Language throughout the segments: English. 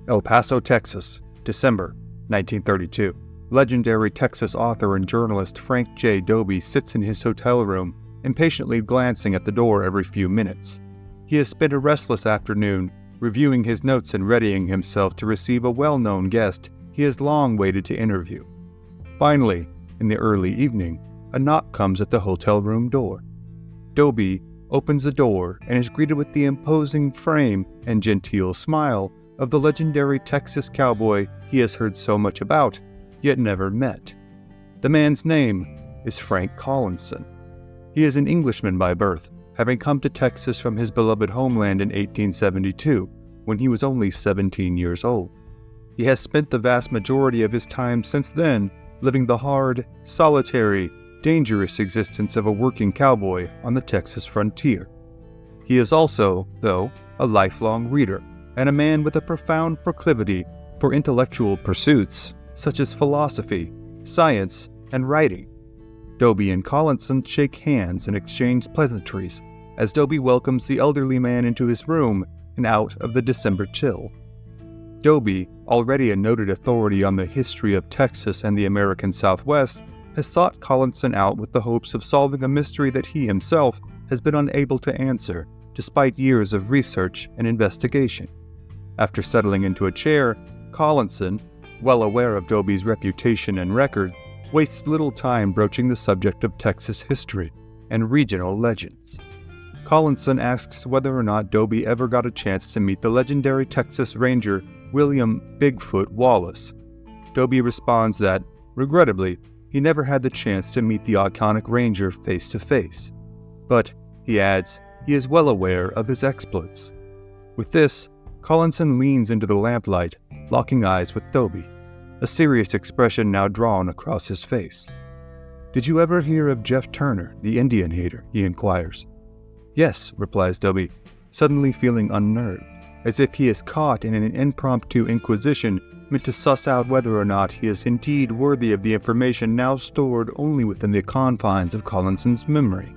El Paso, Texas, December 1932. Legendary Texas author and journalist Frank J. Dobie sits in his hotel room, impatiently glancing at the door every few minutes. He has spent a restless afternoon reviewing his notes and readying himself to receive a well-known guest he has long waited to interview. Finally, in the early evening, a knock comes at the hotel room door. Dobie opens the door and is greeted with the imposing frame and genteel smile of the legendary Texas cowboy he has heard so much about, yet never met. The man's name is Frank Collinson. He is an Englishman by birth, having come to Texas from his beloved homeland in 1872, when he was only 17 years old. He has spent the vast majority of his time since then living the hard, solitary, dangerous existence of a working cowboy on the Texas frontier. He is also, though, a lifelong reader, and a man with a profound proclivity for intellectual pursuits such as philosophy, science, and writing. Dobie and Collinson shake hands and exchange pleasantries as Dobie welcomes the elderly man into his room and out of the December chill. Dobie, already a noted authority on the history of Texas and the American Southwest, has sought Collinson out with the hopes of solving a mystery that he himself has been unable to answer, despite years of research and investigation. After settling into a chair, Collinson, well aware of Dobie's reputation and record, wastes little time broaching the subject of Texas history and regional legends. Collinson asks whether or not Dobie ever got a chance to meet the legendary Texas Ranger William Bigfoot Wallace. Dobie responds that, regrettably, he never had the chance to meet the iconic Ranger face to face. But, he adds, he is well aware of his exploits. With this, Collinson leans into the lamplight, locking eyes with Dobie, a serious expression now drawn across his face. "Did you ever hear of Jeff Turner, the Indian hater?" he inquires. "Yes," replies Dobie, suddenly feeling unnerved, as if he is caught in an impromptu inquisition meant to suss out whether or not he is indeed worthy of the information now stored only within the confines of Collinson's memory.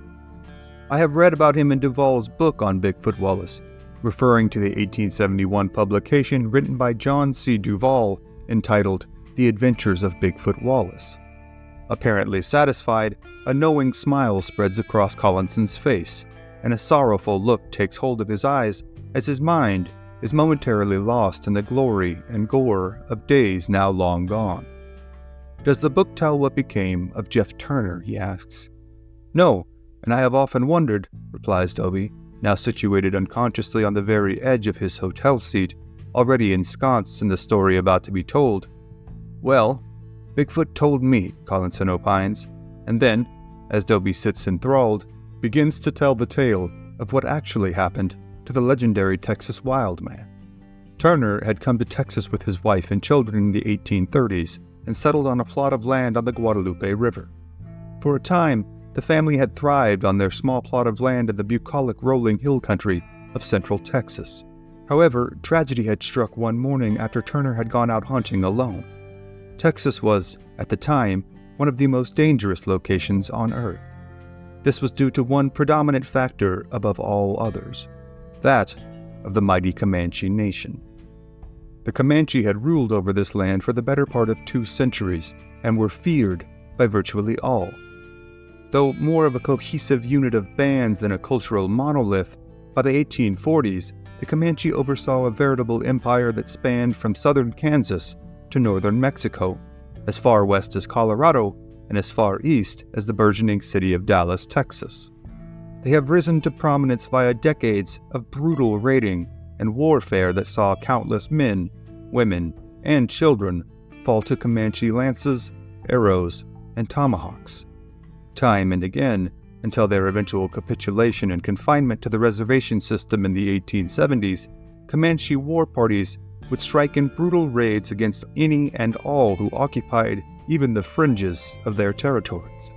"I have read about him in Duvall's book on Bigfoot Wallace," referring to the 1871 publication written by John C. Duvall entitled The Adventures of Bigfoot Wallace. Apparently satisfied, a knowing smile spreads across Collinson's face, and a sorrowful look takes hold of his eyes as his mind is momentarily lost in the glory and gore of days now long gone. "Does the book tell what became of Jeff Turner?" he asks. "No, and I have often wondered," replies Dobie, now situated unconsciously on the very edge of his hotel seat, already ensconced in the story about to be told. "Well, Bigfoot told me," Collinson opines, and then, as Dobie sits enthralled, begins to tell the tale of what actually happened to the legendary Texas wild man. Turner had come to Texas with his wife and children in the 1830s and settled on a plot of land on the Guadalupe River. For a time, the family had thrived on their small plot of land in the bucolic rolling hill country of central Texas. However, tragedy had struck one morning after Turner had gone out hunting alone. Texas was, at the time, one of the most dangerous locations on Earth. This was due to one predominant factor above all others, that of the mighty Comanche nation. The Comanche had ruled over this land for the better part of 2 centuries and were feared by virtually all. Though more of a cohesive unit of bands than a cultural monolith, by the 1840s, the Comanche oversaw a veritable empire that spanned from southern Kansas to northern Mexico, as far west as Colorado, and as far east as the burgeoning city of Dallas, Texas. They have risen to prominence via decades of brutal raiding and warfare that saw countless men, women, and children fall to Comanche lances, arrows, and tomahawks. Time and again, until their eventual capitulation and confinement to the reservation system in the 1870s, Comanche war parties would strike in brutal raids against any and all who occupied even the fringes of their territories.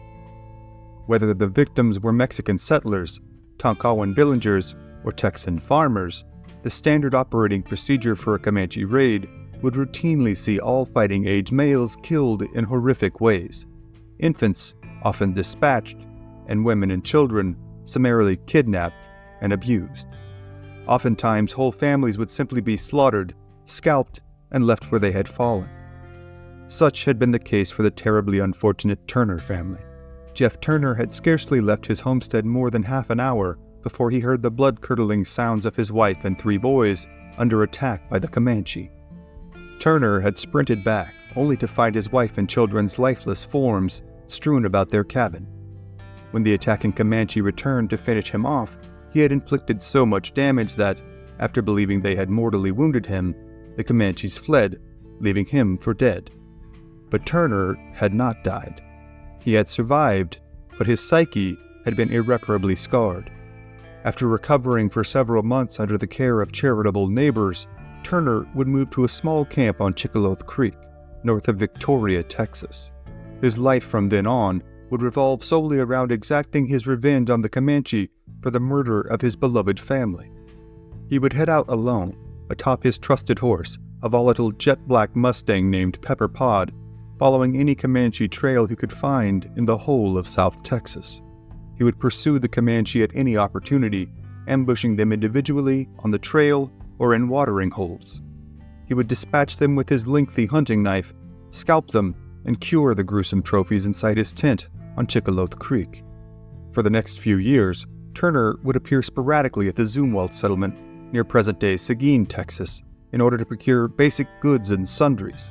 Whether the victims were Mexican settlers, Tonkawan villagers, or Texan farmers, the standard operating procedure for a Comanche raid would routinely see all fighting-age males killed in horrific ways, infants often dispatched, and women and children summarily kidnapped and abused. Oftentimes, whole families would simply be slaughtered, scalped, and left where they had fallen. Such had been the case for the terribly unfortunate Turner family. Jeff Turner had scarcely left his homestead more than half an hour before he heard the blood-curdling sounds of his wife and 3 boys under attack by the Comanche. Turner had sprinted back, only to find his wife and children's lifeless forms strewn about their cabin. When the attacking Comanche returned to finish him off, he had inflicted so much damage that, after believing they had mortally wounded him, the Comanches fled, leaving him for dead. But Turner had not died. He had survived, but his psyche had been irreparably scarred. After recovering for several months under the care of charitable neighbors, Turner would move to a small camp on Chicoloth Creek, north of Victoria, Texas. His life from then on would revolve solely around exacting his revenge on the Comanche for the murder of his beloved family. He would head out alone, atop his trusted horse, a volatile jet-black Mustang named Pepper Pod, following any Comanche trail he could find in the whole of South Texas. He would pursue the Comanche at any opportunity, ambushing them individually, on the trail, or in watering holes. He would dispatch them with his lengthy hunting knife, scalp them, and cure the gruesome trophies inside his tent on Chicoloth Creek. For the next few years, Turner would appear sporadically at the Zumwalt settlement near present-day Seguin, Texas, in order to procure basic goods and sundries.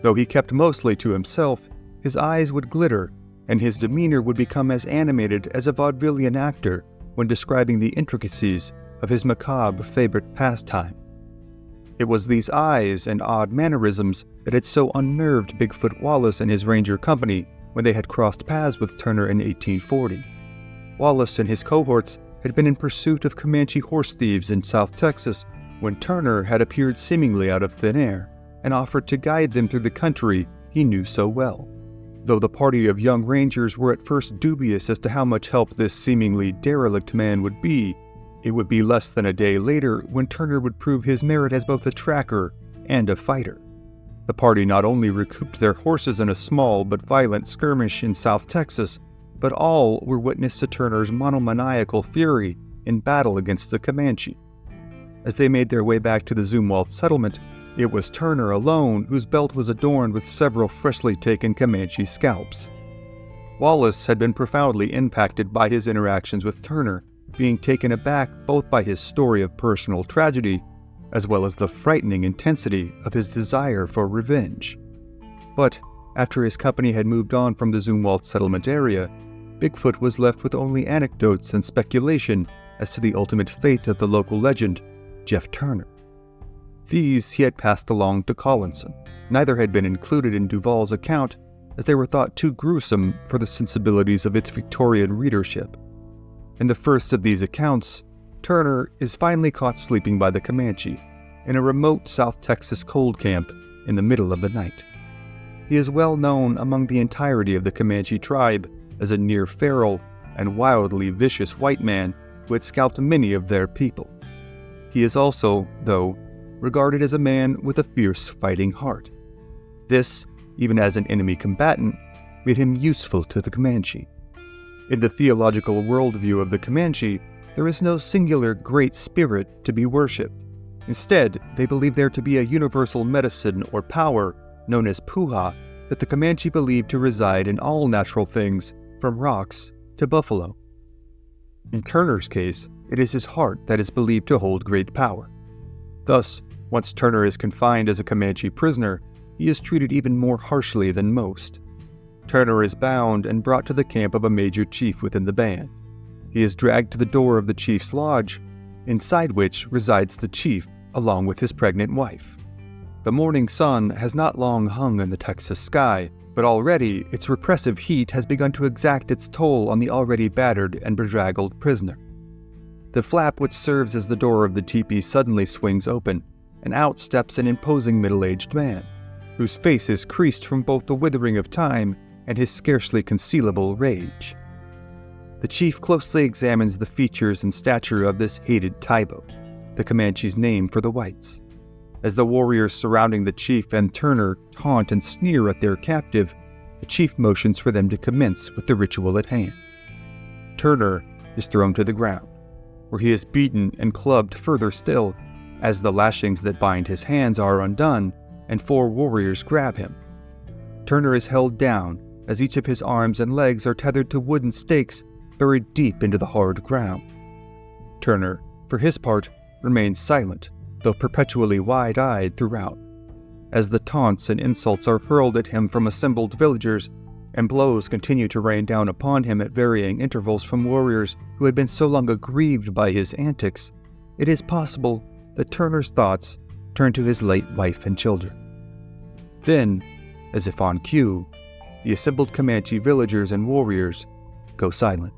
Though he kept mostly to himself, his eyes would glitter, and his demeanor would become as animated as a vaudevillian actor when describing the intricacies of his macabre favorite pastime. It was these eyes and odd mannerisms that had so unnerved Bigfoot Wallace and his ranger company when they had crossed paths with Turner in 1840. Wallace and his cohorts had been in pursuit of Comanche horse thieves in South Texas when Turner had appeared seemingly out of thin air and offered to guide them through the country he knew so well. Though the party of young rangers were at first dubious as to how much help this seemingly derelict man would be, it would be less than a day later when Turner would prove his merit as both a tracker and a fighter. The party not only recouped their horses in a small but violent skirmish in South Texas, but all were witness to Turner's monomaniacal fury in battle against the Comanche. As they made their way back to the Zumwalt settlement, it was Turner alone whose belt was adorned with several freshly taken Comanche scalps. Wallace had been profoundly impacted by his interactions with Turner, being taken aback both by his story of personal tragedy as well as the frightening intensity of his desire for revenge. But after his company had moved on from the Zumwalt settlement area, Bigfoot was left with only anecdotes and speculation as to the ultimate fate of the local legend, Jeff Turner. These he had passed along to Collinson. Neither had been included in Duval's account, as they were thought too gruesome for the sensibilities of its Victorian readership. In the first of these accounts, Turner is finally caught sleeping by the Comanche in a remote South Texas cold camp in the middle of the night. He is well known among the entirety of the Comanche tribe as a near-feral and wildly vicious white man who had scalped many of their people. He is also, though, regarded as a man with a fierce fighting heart. This, even as an enemy combatant, made him useful to the Comanche. In the theological worldview of the Comanche, there is no singular great spirit to be worshipped. Instead, they believe there to be a universal medicine or power, known as puha, that the Comanche believe to reside in all natural things, from rocks to buffalo. In Turner's case, it is his heart that is believed to hold great power. Thus, once Turner is confined as a Comanche prisoner, he is treated even more harshly than most. Turner is bound and brought to the camp of a major chief within the band. He is dragged to the door of the chief's lodge, inside which resides the chief along with his pregnant wife. The morning sun has not long hung in the Texas sky, but already its repressive heat has begun to exact its toll on the already battered and bedraggled prisoner. The flap which serves as the door of the teepee suddenly swings open, and out steps an imposing middle-aged man, whose face is creased from both the withering of time and his scarcely concealable rage. The chief closely examines the features and stature of this hated Taibo, the Comanche's name for the whites. As the warriors surrounding the chief and Turner taunt and sneer at their captive, the chief motions for them to commence with the ritual at hand. Turner is thrown to the ground, where he is beaten and clubbed further still, as the lashings that bind his hands are undone and 4 warriors grab him. Turner is held down as each of his arms and legs are tethered to wooden stakes buried deep into the hard ground. Turner, for his part, remains silent, though perpetually wide-eyed throughout, as the taunts and insults are hurled at him from assembled villagers, and blows continue to rain down upon him at varying intervals from warriors who had been so long aggrieved by his antics. It is possible that Turner's thoughts turn to his late wife and children. Then, as if on cue, the assembled Comanche villagers and warriors go silent.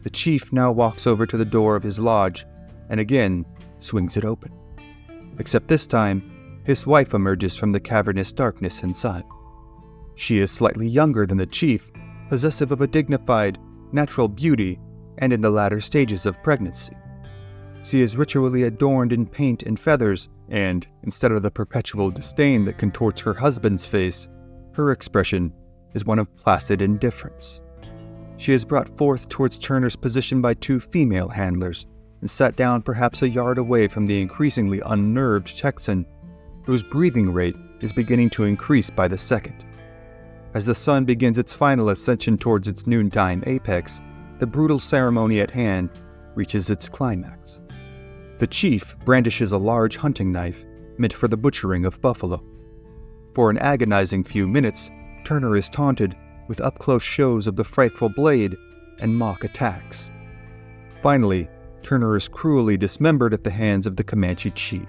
The chief now walks over to the door of his lodge and again swings it open. Except this time, his wife emerges from the cavernous darkness inside. She is slightly younger than the chief, possessive of a dignified, natural beauty, and in the latter stages of pregnancy. She is ritually adorned in paint and feathers, and, instead of the perpetual disdain that contorts her husband's face, her expression is one of placid indifference. She is brought forth towards Turner's position by 2 female handlers, and sat down perhaps a yard away from the increasingly unnerved Texan, whose breathing rate is beginning to increase by the second. As the sun begins its final ascension towards its noontime apex, the brutal ceremony at hand reaches its climax. The chief brandishes a large hunting knife meant for the butchering of buffalo. For an agonizing few minutes, Turner is taunted with up-close shows of the frightful blade and mock attacks. Finally, Turner is cruelly dismembered at the hands of the Comanche chief,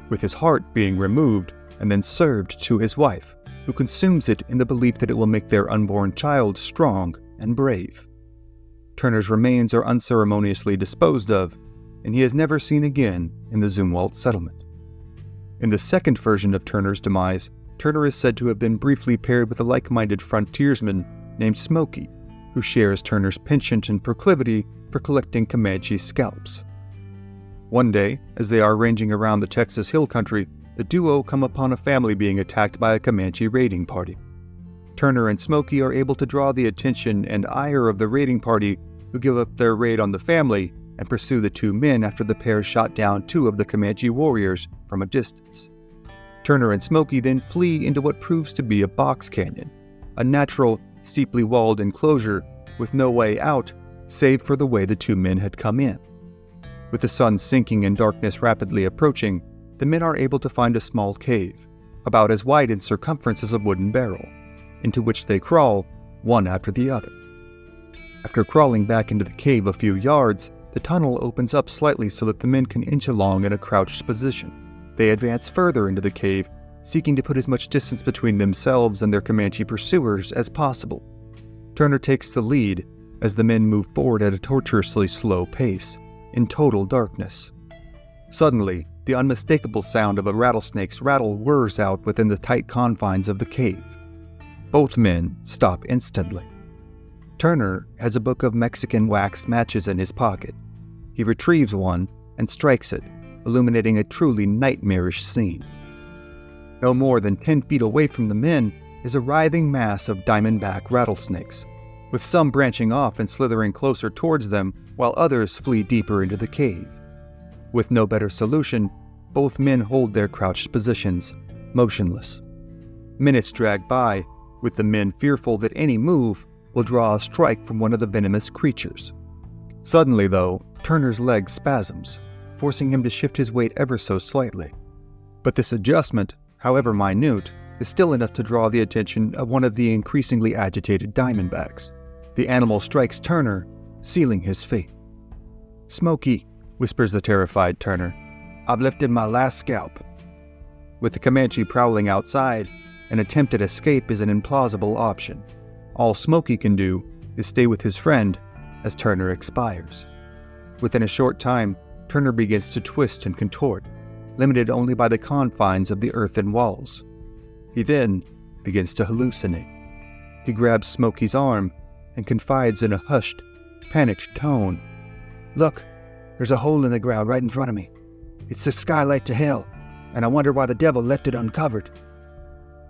with his heart being removed and then served to his wife, who consumes it in the belief that it will make their unborn child strong and brave. Turner's remains are unceremoniously disposed of, and he is never seen again in the Zumwalt settlement. In the second version of Turner's demise, Turner is said to have been briefly paired with a like-minded frontiersman named Smoky, who shares Turner's penchant and proclivity for collecting Comanche scalps. One day, as they are ranging around the Texas hill country, the duo come upon a family being attacked by a Comanche raiding party. Turner and Smoky are able to draw the attention and ire of the raiding party, who give up their raid on the family and pursue the 2 men after the pair shot down 2 of the Comanche warriors from a distance. Turner and Smoky then flee into what proves to be a box canyon, a natural, steeply walled enclosure with no way out save for the way the 2 men had come in. With the sun sinking and darkness rapidly approaching, the men are able to find a small cave, about as wide in circumference as a wooden barrel, into which they crawl, one after the other. After crawling back into the cave a few yards, the tunnel opens up slightly so that the men can inch along in a crouched position. They advance further into the cave, seeking to put as much distance between themselves and their Comanche pursuers as possible. Turner takes the lead as the men move forward at a tortuously slow pace, in total darkness. Suddenly, the unmistakable sound of a rattlesnake's rattle whirs out within the tight confines of the cave. Both men stop instantly. Turner has a book of Mexican wax matches in his pocket. He retrieves one and strikes it, illuminating a truly nightmarish scene. No more than 10 feet away from the men is a writhing mass of diamondback rattlesnakes, with some branching off and slithering closer towards them, while others flee deeper into the cave. With no better solution, both men hold their crouched positions, motionless. Minutes drag by, with the men fearful that any move will draw a strike from one of the venomous creatures. Suddenly, though, Turner's leg spasms, forcing him to shift his weight ever so slightly. But this adjustment, however minute, is still enough to draw the attention of one of the increasingly agitated diamondbacks. The animal strikes Turner, sealing his fate. "Smoky," whispers the terrified Turner, "I've lifted my last scalp." With the Comanche prowling outside, an attempt at escape is an implausible option. All Smoky can do is stay with his friend as Turner expires. Within a short time, Turner begins to twist and contort, limited only by the confines of the earthen walls. He then begins to hallucinate. He grabs Smoky's arm and confides in a hushed, panicked tone, "Look, there's a hole in the ground right in front of me. It's the skylight to hell, and I wonder why the devil left it uncovered."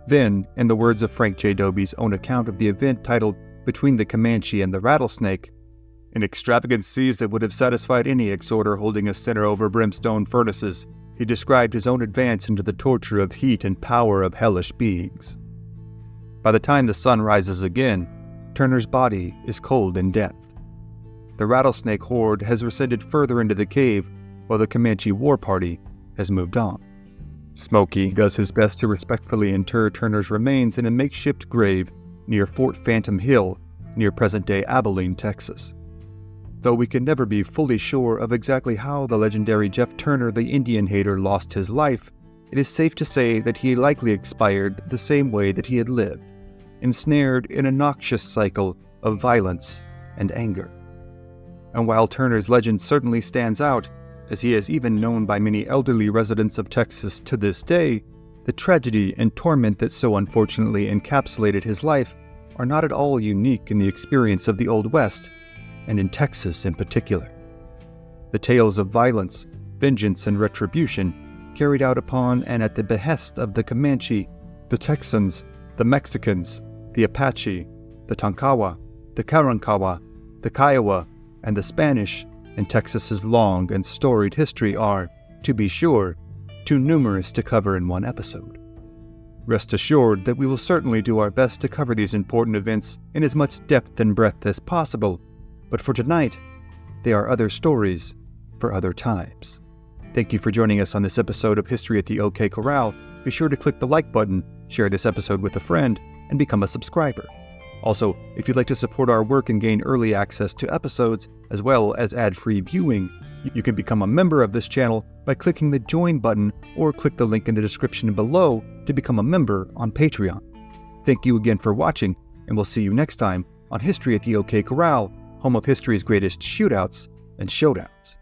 Then, in the words of Frank J. Dobie's own account of the event titled "Between the Comanche and the Rattlesnake," "An extravagant siege that would have satisfied any exhorter holding a sinner over brimstone furnaces, he described his own advance into the torture of heat and power of hellish beings. By the time the sun rises again, Turner's body is cold in death. The rattlesnake horde has receded further into the cave, while the Comanche war party has moved on. Smokey does his best to respectfully inter Turner's remains in a makeshift grave near Fort Phantom Hill, near present-day Abilene, Texas. Though we can never be fully sure of exactly how the legendary Jeff Turner the Indian hater lost his life, it is safe to say that he likely expired the same way that he had lived, ensnared in a noxious cycle of violence and anger. And while Turner's legend certainly stands out, as he is even known by many elderly residents of Texas to this day, the tragedy and torment that so unfortunately encapsulated his life are not at all unique in the experience of the Old West, and in Texas in particular. The tales of violence, vengeance, and retribution carried out upon and at the behest of the Comanche, the Texans, the Mexicans, the Apache, the Tonkawa, the Karankawa, the Kiowa, and the Spanish in Texas's long and storied history are, to be sure, too numerous to cover in one episode. Rest assured that we will certainly do our best to cover these important events in as much depth and breadth as possible, but for tonight, they are other stories for other times. Thank you for joining us on this episode of History at the OK Corral. Be sure to click the like button, share this episode with a friend, and become a subscriber. Also, if you'd like to support our work and gain early access to episodes, as well as ad-free viewing, you can become a member of this channel by clicking the join button or click the link in the description below to become a member on Patreon. Thank you again for watching, and we'll see you next time on History at the OK Corral, home of history's greatest shootouts and showdowns.